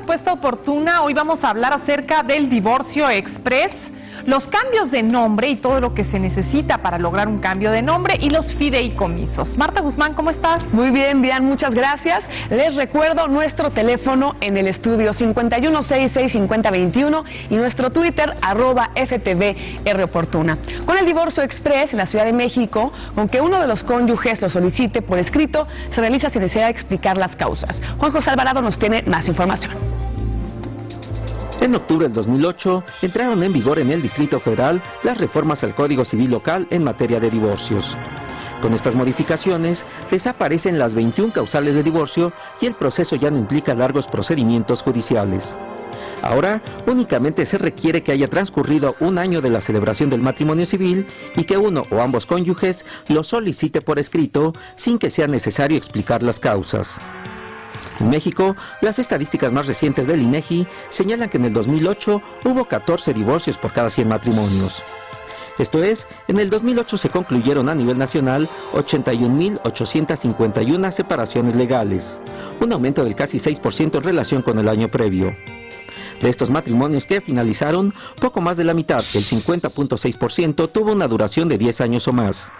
Respuesta Oportuna. Hoy vamos a hablar acerca del divorcio express, los cambios de nombre y todo lo que se necesita para lograr un cambio de nombre y los fideicomisos. Marta Guzmán, ¿cómo estás? Muy bien, muchas gracias. Les recuerdo nuestro teléfono en el estudio 5166-5021 y nuestro Twitter @FTVRoportuna. Con el divorcio express en la Ciudad de México, aunque uno de los cónyuges lo solicite por escrito, se realiza sin necesidad de explicar las causas. Juan José Alvarado nos tiene más información. En octubre del 2008 entraron en vigor en el Distrito Federal las reformas al Código Civil local en materia de divorcios. Con estas modificaciones desaparecen las 21 causales de divorcio y el proceso ya no implica largos procedimientos judiciales. Ahora únicamente se requiere que haya transcurrido un año de la celebración del matrimonio civil y que uno o ambos cónyuges lo solicite por escrito sin que sea necesario explicar las causas. En México, las estadísticas más recientes del INEGI señalan que en el 2008 hubo 14 divorcios por cada 100 matrimonios. Esto es, en el 2008 se concluyeron a nivel nacional 81.851 separaciones legales, un aumento del casi 6% en relación con el año previo. De estos matrimonios que finalizaron, poco más de la mitad, el 50.6%, tuvo una duración de 10 años o más.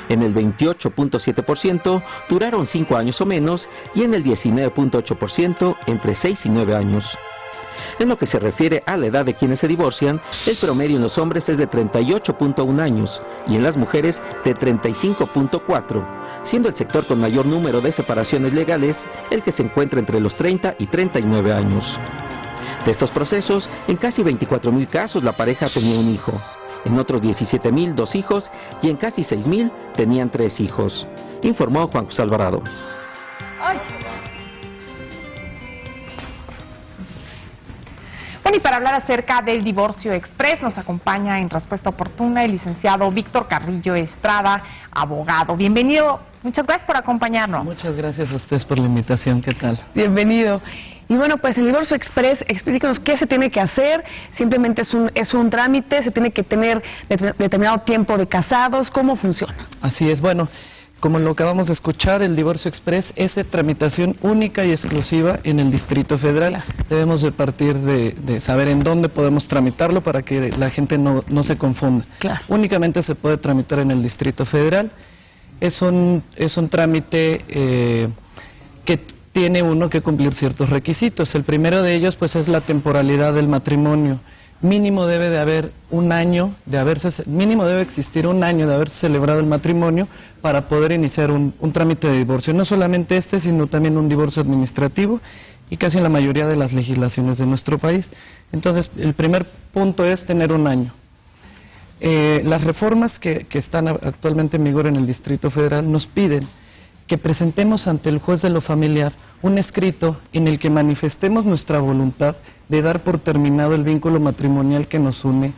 En el 28.7% duraron 5 años o menos y en el 19.8% entre 6 y 9 años. En lo que se refiere a la edad de quienes se divorcian, el promedio en los hombres es de 38.1 años y en las mujeres de 35.4, siendo el sector con mayor número de separaciones legales el que se encuentra entre los 30 y 39 años. De estos procesos, en casi 24.000 casos la pareja tenía un hijo, en otros 17.000 2 hijos y en casi 6.000 tenían 3 hijos, informó Juan José Alvarado. Ay. Bueno, y para hablar acerca del divorcio express nos acompaña en Respuesta Oportuna el licenciado Víctor Carrillo Estrada, abogado. Bienvenido, muchas gracias por acompañarnos. Muchas gracias a ustedes por la invitación, ¿qué tal? Bienvenido. Y bueno, pues el divorcio express, explíquenos qué se tiene que hacer. Simplemente es un trámite, se tiene que tener determinado tiempo de casados. ¿Cómo funciona? Así es, bueno, como lo acabamos de escuchar, el divorcio express es de tramitación única y exclusiva en el Distrito Federal. Debemos de partir de saber en dónde podemos tramitarlo para que la gente no se confunda. Claro. Únicamente se puede tramitar en el Distrito Federal. Es un trámite que tiene uno que cumplir ciertos requisitos. El primero de ellos pues es la temporalidad del matrimonio. Mínimo debe de haber un año mínimo debe existir un año de haberse celebrado el matrimonio para poder iniciar un trámite de divorcio. No solamente sino también un divorcio administrativo y casi en la mayoría de las legislaciones de nuestro país. Entonces, el primer punto es tener un año. Las reformas que están actualmente en vigor en el Distrito Federal nos piden que presentemos ante el juez de lo familiar un escrito en el que manifestemos nuestra voluntad de dar por terminado el vínculo matrimonial que nos une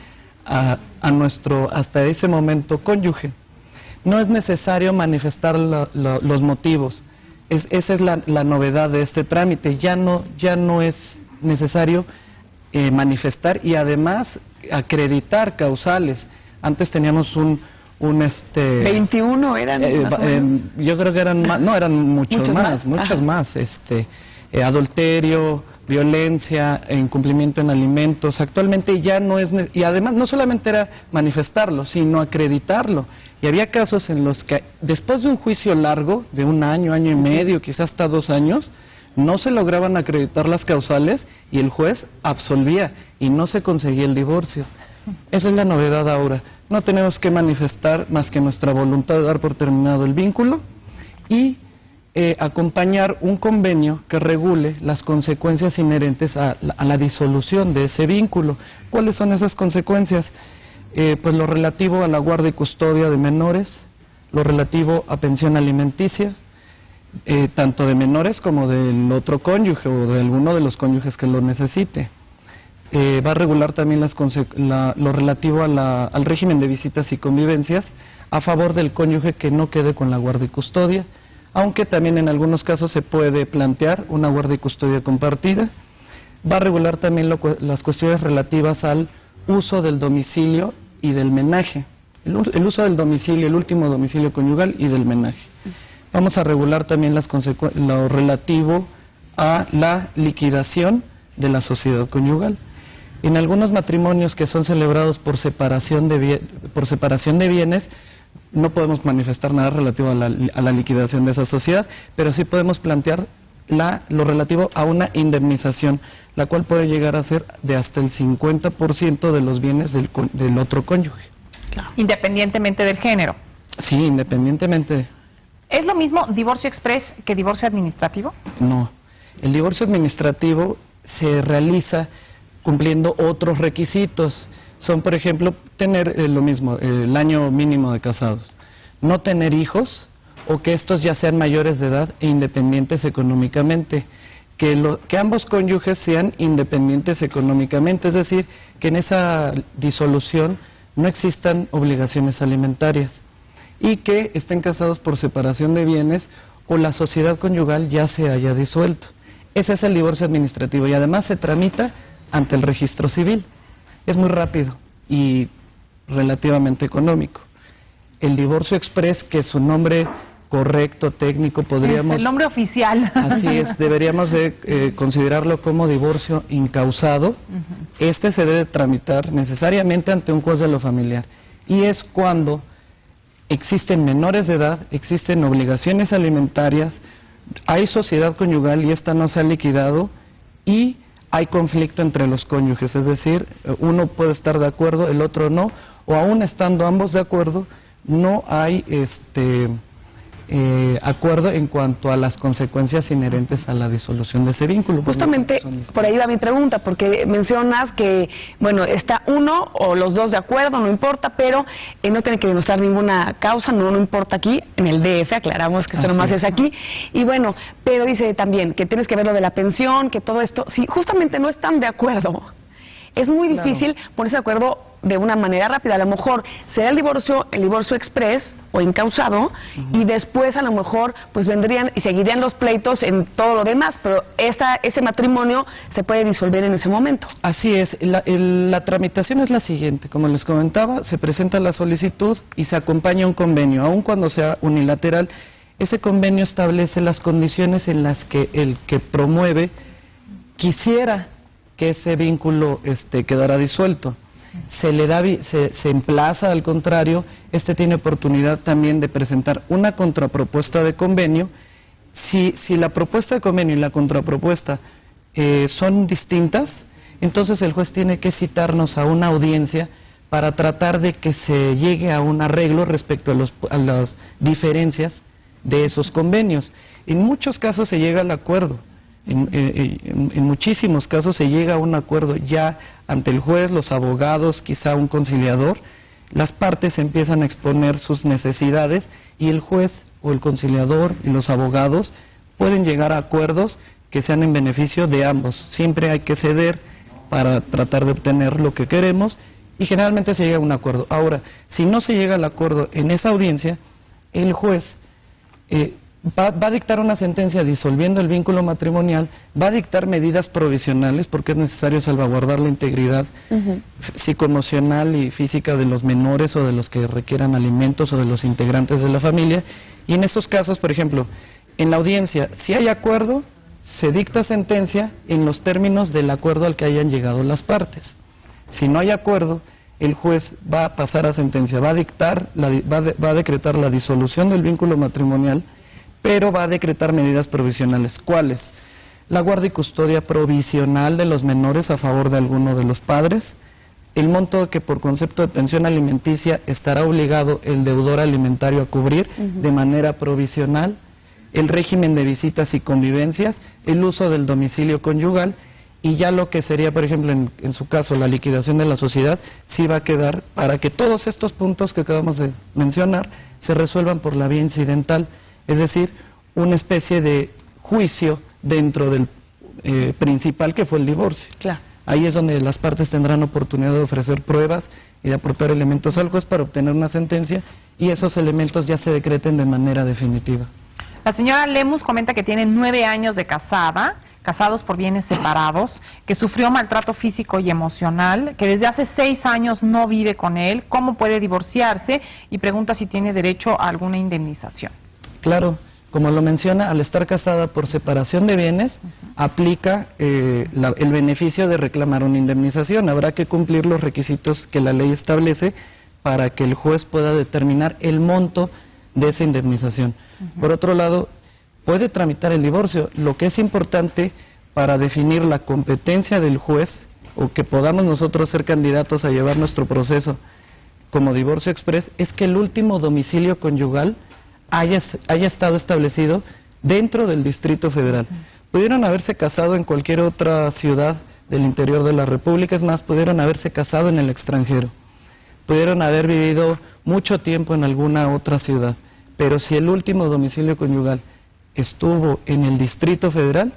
a nuestro, hasta ese momento, cónyuge. No es necesario manifestar los motivos. Esa es la novedad de este trámite. Ya no es necesario manifestar y además acreditar causales. Antes teníamos 21 eran yo creo que eran más, no, eran muchas más, adulterio, violencia, incumplimiento en alimentos. Actualmente ya no es, y además no solamente era manifestarlo, sino acreditarlo. Y había casos en los que después de un juicio largo, de un año, año y medio, quizás hasta 2 años, no se lograban acreditar las causales y el juez absolvía y no se conseguía el divorcio. Esa es la novedad ahora. No tenemos que manifestar más que nuestra voluntad de dar por terminado el vínculo y acompañar un convenio que regule las consecuencias inherentes a la disolución de ese vínculo. ¿Cuáles son esas consecuencias? Pues lo relativo a la guarda y custodia de menores, lo relativo a pensión alimenticia, tanto de menores como del otro cónyuge o de alguno de los cónyuges que lo necesite. Va a regular también lo relativo al régimen de visitas y convivencias a favor del cónyuge que no quede con la guarda y custodia, aunque también en algunos casos se puede plantear una guarda y custodia compartida. Va a regular también las cuestiones relativas al uso del domicilio y del menaje, el uso del domicilio, el último domicilio conyugal y del menaje. Vamos a regular también lo relativo a la liquidación de la sociedad conyugal. En algunos matrimonios que son celebrados por separación de bienes, no podemos manifestar nada relativo a la liquidación de esa sociedad, pero sí podemos plantear lo relativo a una indemnización, la cual puede llegar a ser de hasta el 50% de los bienes del otro cónyuge. Claro. Independientemente del género. Sí, independientemente. ¿Es lo mismo divorcio express que divorcio administrativo? No. El divorcio administrativo se realiza cumpliendo otros requisitos. Son, por ejemplo, tener lo mismo, el año mínimo de casados, no tener hijos o que estos ya sean mayores de edad e independientes económicamente, que ambos cónyuges sean independientes económicamente, es decir, que en esa disolución no existan obligaciones alimentarias y que estén casados por separación de bienes o la sociedad conyugal ya se haya disuelto. Ese es el divorcio administrativo y además se tramita ante el registro civil. Es muy rápido y relativamente económico. El divorcio express, que su nombre correcto, técnico, podríamos... Es el nombre oficial. Así es, deberíamos de considerarlo como divorcio incausado. Este se debe tramitar necesariamente ante un juez de lo familiar. Y es cuando existen menores de edad, existen obligaciones alimentarias, hay sociedad conyugal y esta no se ha liquidado y hay conflicto entre los cónyuges, es decir, uno puede estar de acuerdo, el otro no, o aún estando ambos de acuerdo, no hay acuerdo en cuanto a las consecuencias inherentes a la disolución de ese vínculo. Justamente por ahí va mi pregunta, porque mencionas que, bueno, está uno o los dos de acuerdo, no importa, pero no tiene que demostrar ninguna causa, no importa aquí, en el DF, aclaramos que esto nomás es aquí, y bueno, pero dice también que tienes que ver lo de la pensión, que todo esto, si justamente no están de acuerdo, es muy difícil ponerse de acuerdo de una manera rápida. A lo mejor será el divorcio express o incausado y después a lo mejor pues vendrían y seguirían los pleitos en todo lo demás, pero ese matrimonio se puede disolver en ese momento. Así es, la tramitación es la siguiente, como les comentaba, se presenta la solicitud y se acompaña un convenio, aun cuando sea unilateral. Ese convenio establece las condiciones en las que el que promueve quisiera que ese vínculo quedara disuelto. Se emplaza, al contrario, tiene oportunidad también de presentar una contrapropuesta de convenio. Si la propuesta de convenio y la contrapropuesta son distintas, entonces el juez tiene que citarnos a una audiencia para tratar de que se llegue a un arreglo respecto a las diferencias de esos convenios. En muchos casos se llega al acuerdo. En muchísimos casos se llega a un acuerdo ya ante el juez, los abogados, quizá un conciliador, las partes empiezan a exponer sus necesidades y el juez o el conciliador y los abogados pueden llegar a acuerdos que sean en beneficio de ambos. Siempre hay que ceder para tratar de obtener lo que queremos y generalmente se llega a un acuerdo. Ahora, si no se llega al acuerdo en esa audiencia, el juez va a dictar una sentencia disolviendo el vínculo matrimonial, va a dictar medidas provisionales porque es necesario salvaguardar la integridad psicoemocional y física de los menores o de los que requieran alimentos o de los integrantes de la familia. Y en estos casos, por ejemplo, en la audiencia, si hay acuerdo, se dicta sentencia en los términos del acuerdo al que hayan llegado las partes. Si no hay acuerdo, el juez va a pasar a sentencia, va a decretar la disolución del vínculo matrimonial, pero va a decretar medidas provisionales. ¿Cuáles? La guardia y custodia provisional de los menores a favor de alguno de los padres, el monto que por concepto de pensión alimenticia estará obligado el deudor alimentario a cubrir de manera provisional, el régimen de visitas y convivencias, el uso del domicilio conyugal y ya lo que sería, por ejemplo, en su caso, la liquidación de la sociedad, sí va a quedar para que todos estos puntos que acabamos de mencionar se resuelvan por la vía incidental. Es decir, una especie de juicio dentro del principal que fue el divorcio. Claro. Ahí es donde las partes tendrán oportunidad de ofrecer pruebas y de aportar elementos al juez para obtener una sentencia y esos elementos ya se decreten de manera definitiva. La señora Lemus comenta que tiene 9 años de casados por bienes separados, que sufrió maltrato físico y emocional, que desde hace 6 años no vive con él, cómo puede divorciarse y pregunta si tiene derecho a alguna indemnización. Claro, como lo menciona, al estar casada por separación de bienes, aplica el beneficio de reclamar una indemnización. Habrá que cumplir los requisitos que la ley establece para que el juez pueda determinar el monto de esa indemnización. Por otro lado, puede tramitar el divorcio. Lo que es importante para definir la competencia del juez, o que podamos nosotros ser candidatos a llevar nuestro proceso como divorcio express, es que el último domicilio conyugal haya estado establecido dentro del Distrito Federal. Pudieron haberse casado en cualquier otra ciudad del interior de la República, es más, pudieron haberse casado en el extranjero, pudieron haber vivido mucho tiempo en alguna otra ciudad, pero si el último domicilio conyugal estuvo en el Distrito Federal,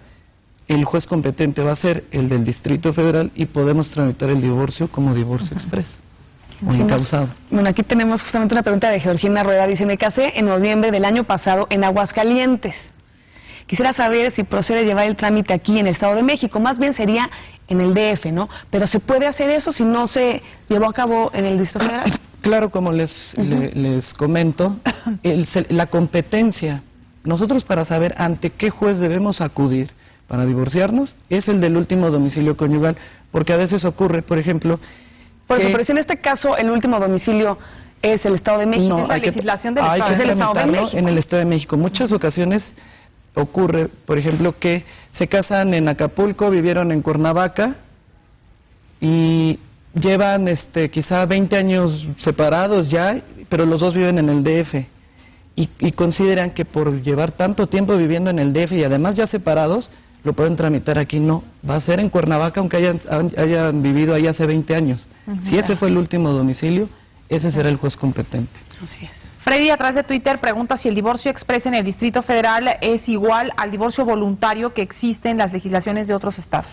el juez competente va a ser el del Distrito Federal y podemos tramitar el divorcio como divorcio express o incausado. Bueno, aquí tenemos justamente una pregunta de Georgina Rueda. Dice, me casé en noviembre del año pasado en Aguascalientes. Quisiera saber si procede llevar el trámite aquí en el Estado de México. Más bien sería en el DF, ¿no? Pero ¿se puede hacer eso si no se llevó a cabo en el Distrito Federal? Claro, como les comento, la competencia, nosotros para saber ante qué juez debemos acudir para divorciarnos, es el del último domicilio conyugal, porque a veces ocurre, por ejemplo... Por eso, pero si en este caso el último domicilio es el Estado de México, no, es la legislación del Estado, es el Estado de México. En el Estado de México. Muchas ocasiones ocurre, por ejemplo, que se casan en Acapulco, vivieron en Cuernavaca y llevan quizá 20 años separados ya, pero los dos viven en el DF. Y consideran que por llevar tanto tiempo viviendo en el DF y además ya separados, lo pueden tramitar aquí. No, va a ser en Cuernavaca aunque hayan vivido ahí hace 20 años. Si ese fue el último domicilio, ese será el juez competente. Así es. Freddy, a través de Twitter, pregunta si el divorcio express en el Distrito Federal es igual al divorcio voluntario que existe en las legislaciones de otros estados.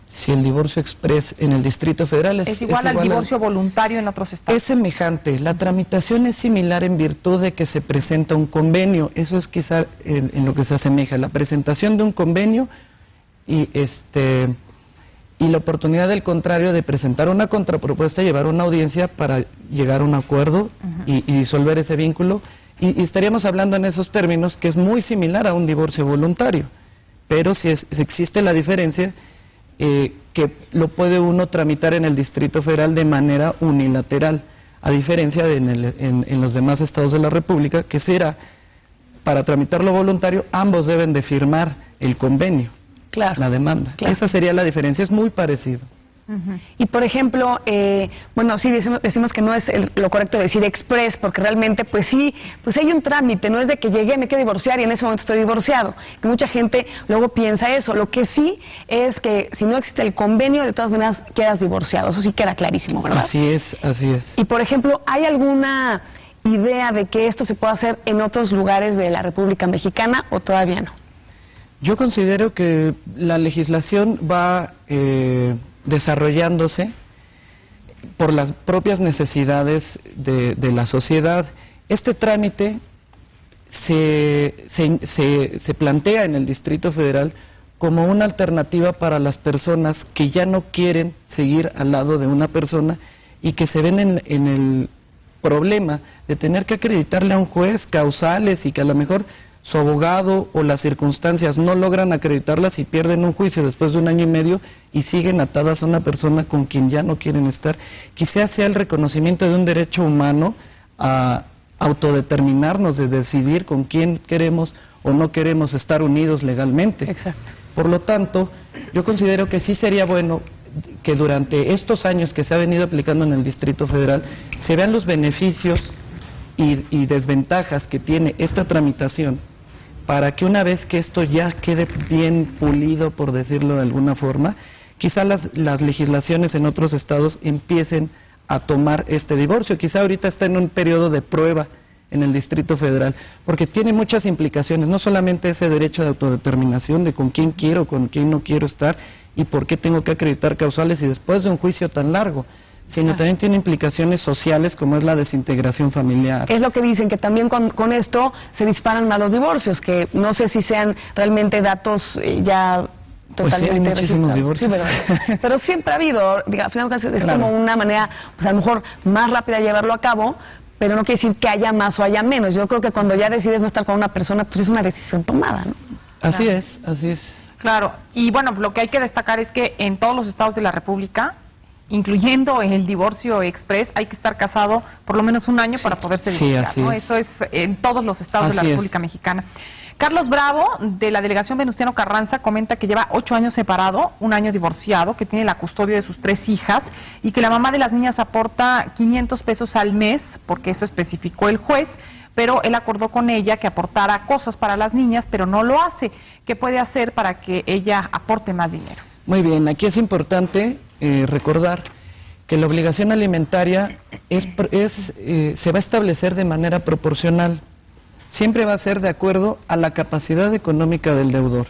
Si el divorcio express en el Distrito Federal es igual al divorcio voluntario en otros estados. Es semejante. La tramitación es similar en virtud de que se presenta un convenio. Eso es quizá en lo que se asemeja. La presentación de un convenio y la oportunidad del contrario de presentar una contrapropuesta y llevar una audiencia para llegar a un acuerdo y disolver ese vínculo. Y estaríamos hablando en esos términos que es muy similar a un divorcio voluntario. Pero si existe la diferencia... que lo puede uno tramitar en el Distrito Federal de manera unilateral, a diferencia de en los demás estados de la República, que será, para tramitarlo voluntario, ambos deben de firmar el convenio, la demanda. Claro. Esa sería la diferencia, es muy parecido. Y por ejemplo, bueno, sí decimos que no es lo correcto decir express, porque realmente pues sí, pues hay un trámite, no es de que llegué, me quiero divorciar y en ese momento estoy divorciado, que mucha gente luego piensa eso. Lo que sí es que si no existe el convenio, de todas maneras quedas divorciado, eso sí queda clarísimo, ¿verdad? Así es, así es. Y por ejemplo, ¿hay alguna idea de que esto se pueda hacer en otros lugares de la República Mexicana o todavía no? Yo considero que la legislación va desarrollándose por las propias necesidades de la sociedad. Este trámite se plantea en el Distrito Federal como una alternativa para las personas que ya no quieren seguir al lado de una persona y que se ven en el problema de tener que acreditarle a un juez causales y que a lo mejor su abogado o las circunstancias no logran acreditarlas y pierden un juicio después de 1 año y medio y siguen atadas a una persona con quien ya no quieren estar. Quizás sea el reconocimiento de un derecho humano a autodeterminarnos, de decidir con quién queremos o no queremos estar unidos legalmente. Exacto. Por lo tanto, yo considero que sí sería bueno que durante estos años que se ha venido aplicando en el Distrito Federal se vean los beneficios y desventajas que tiene esta tramitación, para que una vez que esto ya quede bien pulido, por decirlo de alguna forma, quizá las legislaciones en otros estados empiecen a tomar este divorcio. Quizá ahorita está en un periodo de prueba en el Distrito Federal, porque tiene muchas implicaciones, no solamente ese derecho de autodeterminación de con quién quiero, con quién no quiero estar y por qué tengo que acreditar causales y después de un juicio tan largo, sino también tiene implicaciones sociales como es la desintegración familiar. Es lo que dicen, que también con esto se disparan más los divorcios, que no sé si sean realmente datos ya totalmente pues sí, hay muchísimos divorcios. Sí, pero siempre ha habido, al final es como una manera, pues a lo mejor más rápida de llevarlo a cabo, pero no quiere decir que haya más o haya menos. Yo creo que cuando ya decides no estar con una persona, pues es una decisión tomada, ¿no? Así es, así es. Claro, y bueno, lo que hay que destacar es que en todos los estados de la República, incluyendo el divorcio express, hay que estar casado por lo menos un año para poderse divorciar, así ¿no? es. Eso es en todos los estados de la República Mexicana. Carlos Bravo, de la delegación Venustiano Carranza, comenta que lleva 8 años separado, 1 año divorciado, que tiene la custodia de sus 3 hijas y que la mamá de las niñas aporta 500 pesos al mes, porque eso especificó el juez, pero él acordó con ella que aportara cosas para las niñas, pero no lo hace. ¿Qué puede hacer para que ella aporte más dinero? Muy bien, aquí es importante recordar que la obligación alimentaria se va a establecer de manera proporcional. Siempre va a ser de acuerdo a la capacidad económica del deudor.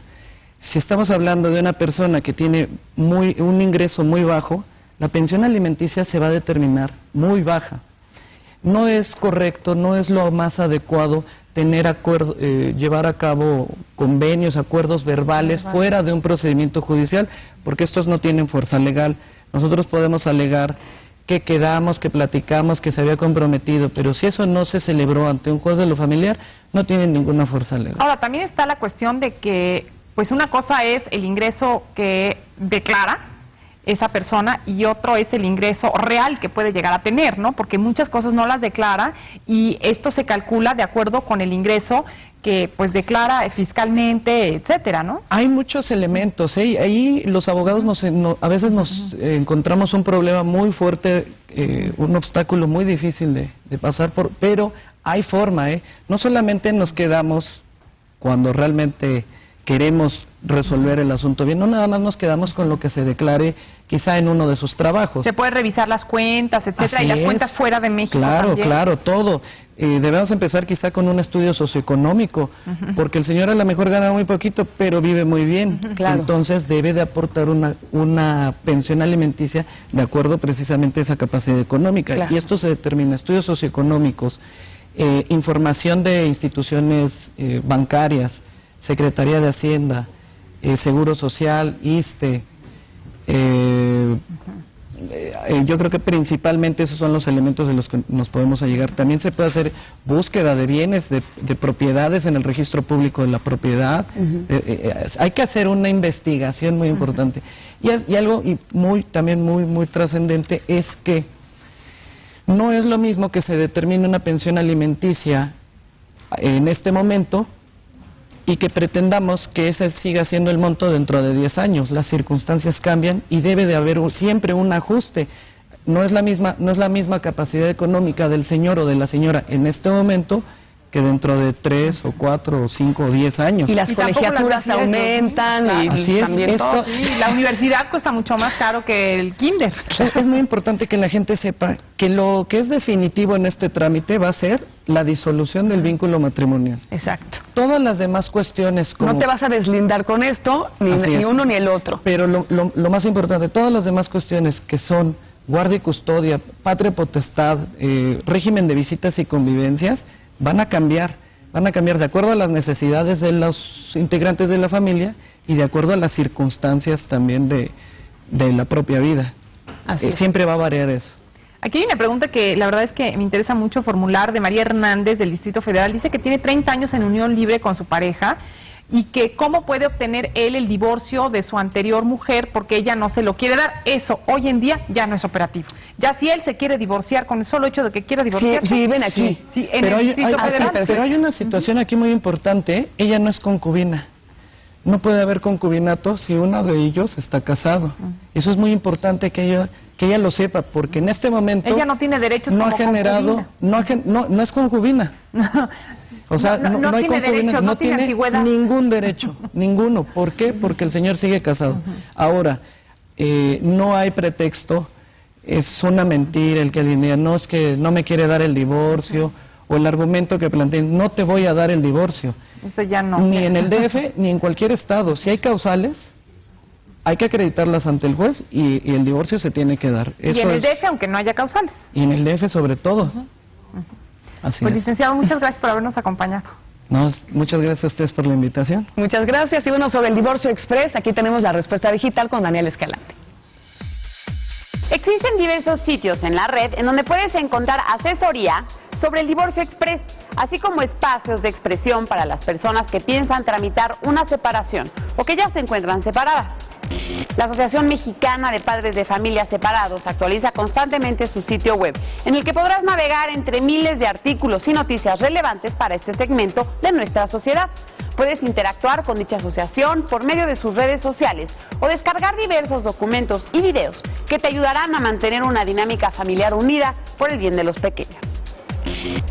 Si estamos hablando de una persona que tiene un ingreso muy bajo, la pensión alimenticia se va a determinar muy baja. No es correcto, no es lo más adecuado llevar a cabo convenios, acuerdos verbales fuera de un procedimiento judicial, porque estos no tienen fuerza legal. Nosotros podemos alegar que quedamos, que platicamos, que se había comprometido, pero si eso no se celebró ante un juez de lo familiar, no tiene ninguna fuerza legal. Ahora, también está la cuestión de que, pues una cosa es el ingreso que declara esa persona y otro es el ingreso real que puede llegar a tener, ¿no? Porque muchas cosas no las declara y esto se calcula de acuerdo con el ingreso que pues declara fiscalmente, etcétera, ¿no? Hay muchos elementos, ¿eh? Ahí los abogados a veces nos encontramos un problema muy fuerte, un obstáculo muy difícil de pasar por, pero hay forma, ¿eh? No solamente nos quedamos cuando realmente queremos resolver el asunto bien, no nada más nos quedamos con lo que se declare quizá en uno de sus trabajos. Se puede revisar las cuentas, etcétera, y las cuentas fuera de México también. Claro, todo. Debemos empezar quizá con un estudio socioeconómico, porque el señor a lo mejor gana muy poquito, pero vive muy bien. Claro. Entonces debe de aportar una pensión alimenticia de acuerdo precisamente a esa capacidad económica. Claro. Y esto se determina, estudios socioeconómicos, información de instituciones bancarias, Secretaría de Hacienda, Seguro Social, ISSSTE. Yo creo que principalmente esos son los elementos de los que nos podemos allegar. También se puede hacer búsqueda de bienes, de propiedades en el registro público de la propiedad. Hay que hacer una investigación muy importante. Y algo también muy trascendente es que no es lo mismo que se determine una pensión alimenticia en este momento y que pretendamos que ese siga siendo el monto dentro de 10 años. Las circunstancias cambian y debe de haber siempre un ajuste. No es la misma capacidad económica del señor o de la señora en este momento que dentro de 3 o 4 o 5 o 10 años. Y las colegiaturas aumentan y así es, también todo. Y la universidad cuesta mucho más caro que el kinder. Es muy importante que la gente sepa que lo que es definitivo en este trámite va a ser la disolución del vínculo matrimonial. Exacto. Todas las demás cuestiones como... No te vas a deslindar con esto, ni uno ni el otro. Pero lo más importante, todas las demás cuestiones que son guardia y custodia, patria potestad, régimen de visitas y convivencias, van a cambiar de acuerdo a las necesidades de los integrantes de la familia y de acuerdo a las circunstancias también de la propia vida. Siempre va a variar eso. Aquí hay una pregunta que la verdad es que me interesa mucho formular, de María Hernández del Distrito Federal. Dice que tiene 30 años en unión libre con su pareja y que cómo puede obtener él el divorcio de su anterior mujer porque ella no se lo quiere dar. Eso hoy en día ya no es operativo. Ya si él se quiere divorciar, con el solo hecho de que quiera divorciarse... Sí, ven aquí. Sí, en el Distrito Federal. Pero hay una situación aquí muy importante, ¿eh? Ella no es concubina. No puede haber concubinato si uno de ellos está casado. Eso es muy importante que ella lo sepa, porque en este momento... Ella no tiene derechos no como ha generado, concubina. no es concubina. O sea, no hay tiene concubina, derechos, no tiene antigüedad. Ningún derecho, ninguno. ¿Por qué? Porque el señor sigue casado. Ahora, no hay pretexto, es una mentira el que alinea, no es que no me quiere dar el divorcio, o el argumento que planteen, no te voy a dar el divorcio. Eso ya no. Ni en el DF, ni en cualquier estado. Si hay causales, hay que acreditarlas ante el juez y el divorcio se tiene que dar. Y en el DF, aunque no haya causales. Y en el DF sobre todo. Así pues es. licenciado, muchas gracias por habernos acompañado. No, muchas gracias a ustedes por la invitación. Muchas gracias. Y bueno, sobre el divorcio express, aquí tenemos la respuesta digital con Daniel Escalante. Existen diversos sitios en la red en donde puedes encontrar asesoría sobre el divorcio express, así como espacios de expresión para las personas que piensan tramitar una separación o que ya se encuentran separadas. La Asociación Mexicana de Padres de Familias Separados actualiza constantemente su sitio web, en el que podrás navegar entre miles de artículos y noticias relevantes para este segmento de nuestra sociedad. Puedes interactuar con dicha asociación por medio de sus redes sociales o descargar diversos documentos y videos que te ayudarán a mantener una dinámica familiar unida por el bien de los pequeños.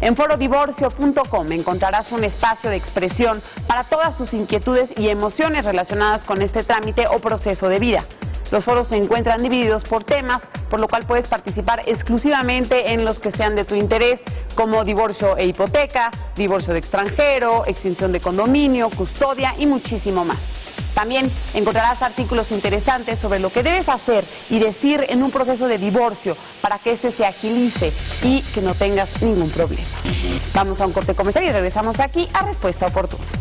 En forodivorcio.com encontrarás un espacio de expresión para todas tus inquietudes y emociones relacionadas con este trámite o proceso de vida. Los foros se encuentran divididos por temas, por lo cual puedes participar exclusivamente en los que sean de tu interés, como divorcio e hipoteca, divorcio de extranjero, extinción de condominio, custodia y muchísimo más. También encontrarás artículos interesantes sobre lo que debes hacer y decir en un proceso de divorcio para que este se agilice y que no tengas ningún problema. Vamos a un corte comercial y regresamos aquí a Respuesta Oportuna.